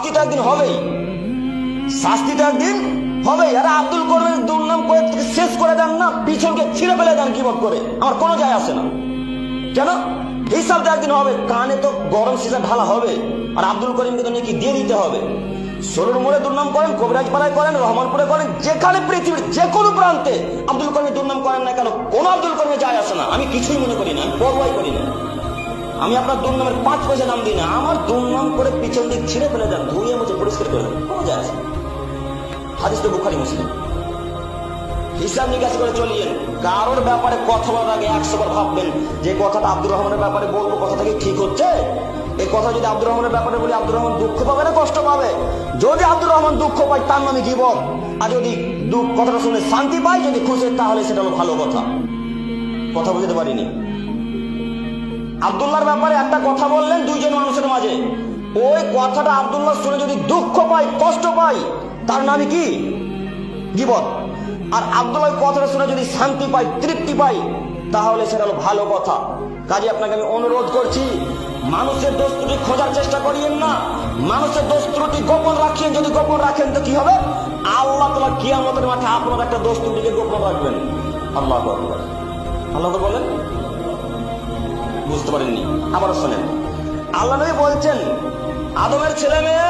শাস্তি তো একদিন হবেই, শাস্তি তো একদিন হবেই। আরে আব্দুল করিমের দুর্নাম করে শেষ করে দেন না, পিছনকে ছিঁড়ে ফেলে দেন গীবত করে, আমার কোনো যায় আসে না। কেন? হিসাব তো একদিন হবে, কানে তো গরম সিজা ঢালা হবে, আর আব্দুল করিমকে তো নাকি দিয়ে দিতে হবে। সরুর মোড়ে দুর্নাম করেন, কবিরাজ পাড়ায় করেন, রহমানপুরে করেন, যেখানে পৃথিবীর যে কোনো প্রান্তে আব্দুল করিমের দুর্নাম করেন না কেন, কোনো আব্দুল করিমে যায় আসে না। আমি কিছুই মনে করি না, আমি পরোয়াই করি না। আমি আপনার দুর্নামের 5 পয়সা নাম দিই না, আমার দুর্নাম করে পিছন দিক ছিঁড়ে ফেলে দেন, ধুয়ে মুছে পরিষ্কার করে দেন, কোনো যায় আসে না। হাদিস তো বুখারী মুসলিম। হিসাব নিকাশ করে চলিয়েন। কারোর ব্যাপারে কথা বলার আগে 100 বার ভাববেন যে কথাটা আব্দুর রহমানের ব্যাপারে বলবো, কথাটা কি ঠিক হচ্ছে? এই কথা যদি আব্দুর রহমানের ব্যাপারে বলি, আব্দুর রহমান দুঃখ পাবে না কষ্ট পাবে? যদি আব্দুর রহমান দুঃখ পায় তার নামে গীবত, আর যদি কথাটা শুনে শান্তি পায়, যদি খুশি, তাহলে সেটা হলো ভালো কথা। কথা বুঝতে পারিনি। আব্দুল্লাহর ব্যাপারে একটা কথা বললেন 2 জন মানুষের মাঝে, ওই কথাটা আব্দুল্লাহ শুনে যদি দুঃখ পায়, কষ্ট পায়, তার নামে কি? গীবত। আর আব্দুল্লাহ কথাটা শুনে যদি শান্তি পায়, তৃপ্তি পায়, তাহলে সেটা হলো ভালো কথা। কাজে আপনাকে আমি অনুরোধ করছি, মানুষের দোষ ত্রুটি খোঁজার চেষ্টা করিয়েন না, মানুষের দোষ ত্রুটি গোপন রাখিয়েন। যদি গোপন রাখেন তো কি হবে? আল্লাহ তাআলা কিয়ামতের মাঠে আপনার একটা দোষ ত্রুটিকে গোপন রাখবেন। আল্লাহু আকবার। আল্লাহ তো বলেন, বুঝতে পারেননি? আবার শোনেন, আল্লাহ নবী বলছেন, আদমের ছেলে মেয়ে